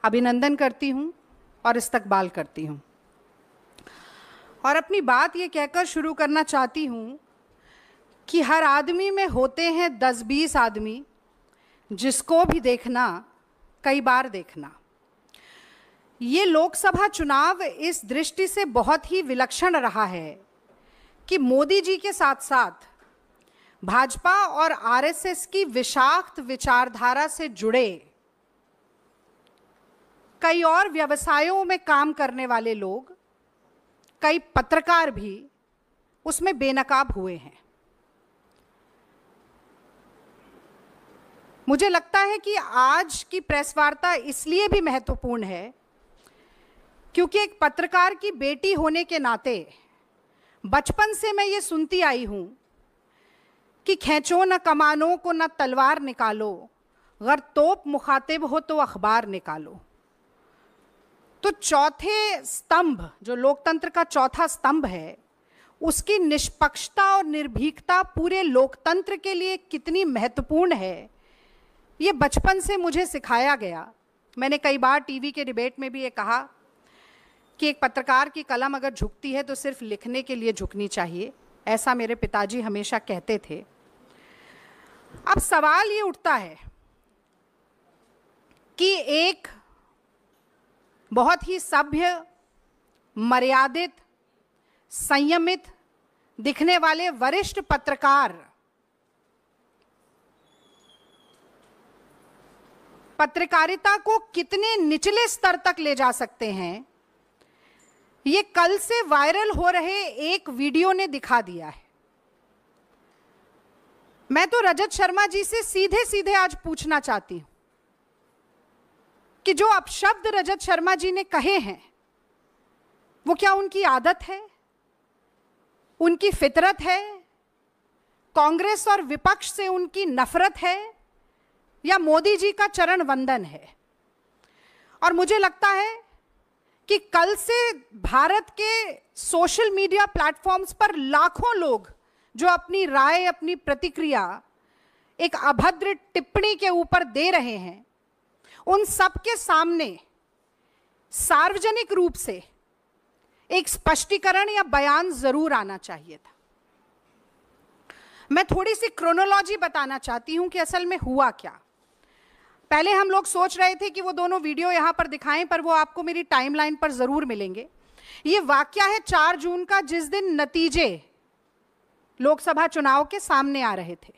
अभिनंदन करती हूँ और इस्तकबाल करती हूँ और अपनी बात ये कहकर शुरू करना चाहती हूँ कि हर आदमी में होते हैं 10-20 आदमी जिसको भी देखना कई बार देखना। ये लोकसभा चुनाव इस दृष्टि से बहुत ही विलक्षण रहा है कि मोदी जी के साथ साथ भाजपा और आरएसएस की विषाक्त विचारधारा से जुड़े कई और व्यवसायों में काम करने वाले लोग, कई पत्रकार भी उसमें बेनकाब हुए हैं। मुझे लगता है कि आज की प्रेस वार्ता इसलिए भी महत्वपूर्ण है क्योंकि एक पत्रकार की बेटी होने के नाते बचपन से मैं ये सुनती आई हूं कि खींचो न कमानों को न तलवार निकालो, अगर तोप मुखातिब हो तो अखबार निकालो। तो चौथे स्तंभ, जो लोकतंत्र का चौथा स्तंभ है, उसकी निष्पक्षता और निर्भीकता पूरे लोकतंत्र के लिए कितनी महत्वपूर्ण है, ये बचपन से मुझे सिखाया गया। मैंने कई बार टीवी के डिबेट में भी ये कहा कि एक पत्रकार की कलम अगर झुकती है तो सिर्फ लिखने के लिए झुकनी चाहिए, ऐसा मेरे पिताजी हमेशा कहते थे। अब सवाल ये उठता है कि एक बहुत ही सभ्य, मर्यादित, संयमित दिखने वाले वरिष्ठ पत्रकार पत्रकारिता को कितने निचले स्तर तक ले जा सकते हैं, ये कल से वायरल हो रहे एक वीडियो ने दिखा दिया है। मैं तो रजत शर्मा जी से सीधे सीधे आज पूछना चाहती हूं कि जो अपशब्द रजत शर्मा जी ने कहे हैं वो क्या उनकी आदत है, उनकी फितरत है, कांग्रेस और विपक्ष से उनकी नफरत है, या मोदी जी का चरण वंदन है? और मुझे लगता है कि कल से भारत के सोशल मीडिया प्लेटफॉर्म्स पर लाखों लोग जो अपनी राय, अपनी प्रतिक्रिया एक अभद्र टिप्पणी के ऊपर दे रहे हैं, उन सब के सामने सार्वजनिक रूप से एक स्पष्टीकरण या बयान जरूर आना चाहिए था। मैं थोड़ी सी क्रोनोलॉजी बताना चाहती हूं कि असल में हुआ क्या। पहले हम लोग सोच रहे थे कि वो दोनों वीडियो यहां पर दिखाएं, पर वो आपको मेरी टाइमलाइन पर जरूर मिलेंगे। ये वाकया है 4 जून का, जिस दिन नतीजे लोकसभा चुनाव के सामने आ रहे थे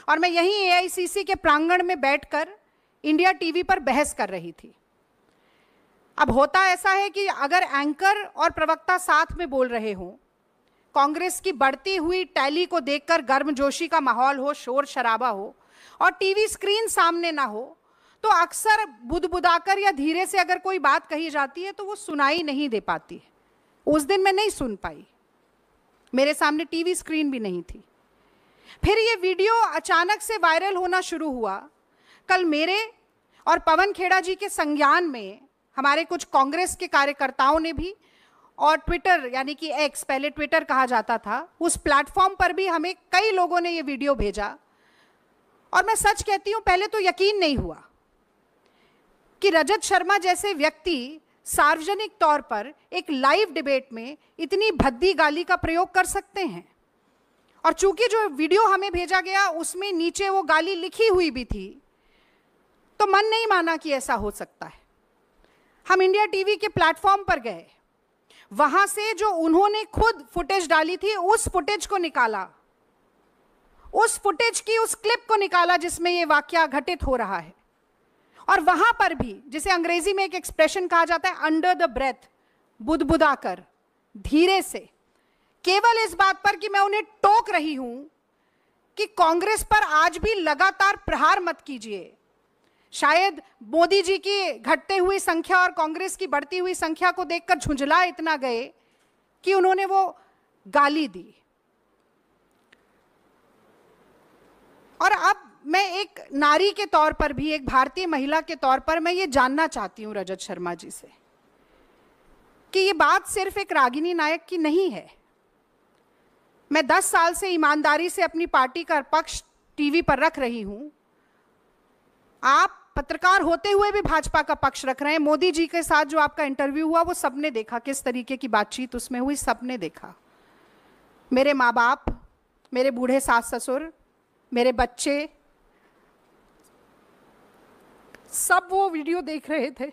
और मैं यहीं एआईसीसी के प्रांगण में बैठकर इंडिया टीवी पर बहस कर रही थी। अब होता ऐसा है कि अगर एंकर और प्रवक्ता साथ में बोल रहे हों, कांग्रेस की बढ़ती हुई टैली को देखकर गर्मजोशी का माहौल हो, शोर शराबा हो और टीवी स्क्रीन सामने ना हो, तो अक्सर बुदबुदाकर या धीरे से अगर कोई बात कही जाती है तो वो सुनाई नहीं दे पाती है। उस दिन मैं नहीं सुन पाई, मेरे सामने टीवी स्क्रीन भी नहीं थी। फिर ये वीडियो अचानक से वायरल होना शुरू हुआ। कल मेरे और पवन खेड़ा जी के संज्ञान में हमारे कुछ कांग्रेस के कार्यकर्ताओं ने भी, और ट्विटर यानी कि एक्स, पहले ट्विटर कहा जाता था, उस प्लेटफॉर्म पर भी हमें कई लोगों ने ये वीडियो भेजा। और मैं सच कहती हूं, पहले तो यकीन नहीं हुआ कि रजत शर्मा जैसे व्यक्ति सार्वजनिक तौर पर एक लाइव डिबेट में इतनी भद्दी गाली का प्रयोग कर सकते हैं। और चूंकि जो वीडियो हमें भेजा गया उसमें नीचे वो गाली लिखी हुई भी थी, तो मन नहीं माना कि ऐसा हो सकता है। हम इंडिया टीवी के प्लेटफॉर्म पर गए, वहां से जो उन्होंने खुद फुटेज डाली थी उस फुटेज को निकाला, उस फुटेज की उस क्लिप को निकाला जिसमें ये वाकया घटित हो रहा है। और वहां पर भी, जिसे अंग्रेजी में एक एक्सप्रेशन कहा जाता है, अंडर द ब्रेथ, बुदबुदाकर, धीरे से, केवल इस बात पर कि मैं उन्हें टोक रही हूं कि कांग्रेस पर आज भी लगातार प्रहार मत कीजिए। शायद मोदी जी की घटते हुई संख्या और कांग्रेस की बढ़ती हुई संख्या को देखकर झुंझला इतना गए कि उन्होंने वो गाली दी। और अब मैं एक नारी के तौर पर भी, एक भारतीय महिला के तौर पर मैं ये जानना चाहती हूं रजत शर्मा जी से कि ये बात सिर्फ एक रागिनी नायक की नहीं है। मैं 10 साल से ईमानदारी से अपनी पार्टी का पक्ष टीवी पर रख रही हूं। आप पत्रकार होते हुए भी भाजपा का पक्ष रख रहे हैं। मोदी जी के साथ जो आपका इंटरव्यू हुआ वो सबने देखा, किस तरीके की बातचीत उसमें हुई, सबने देखा। मेरे माँ बाप, मेरे बूढ़े सास ससुर, मेरे बच्चे, सब वो वीडियो देख रहे थे।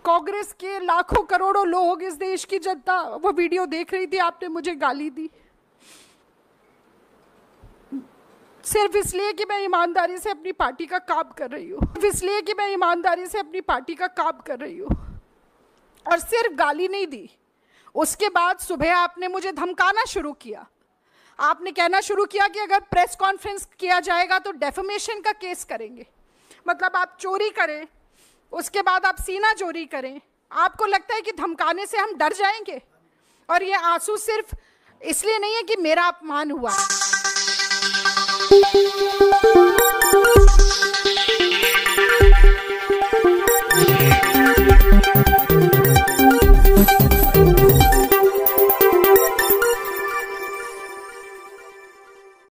कांग्रेस के लाखों करोड़ों लोग, इस देश की जनता वो वीडियो देख रही थी। आपने मुझे गाली दी सिर्फ इसलिए कि मैं ईमानदारी से अपनी पार्टी का काम कर रही हूँ, इसलिए कि मैं ईमानदारी से अपनी पार्टी का काम कर रही हूँ। और सिर्फ गाली नहीं दी, उसके बाद सुबह आपने मुझे धमकाना शुरू किया। आपने कहना शुरू किया कि अगर प्रेस कॉन्फ्रेंस किया जाएगा तो डेफेमेशन का केस करेंगे। मतलब आप चोरी करें, उसके बाद आप सीना चोरी करें। आपको लगता है कि धमकाने से हम डर जाएंगे? और ये आंसू सिर्फ इसलिए नहीं है कि मेरा अपमान हुआ।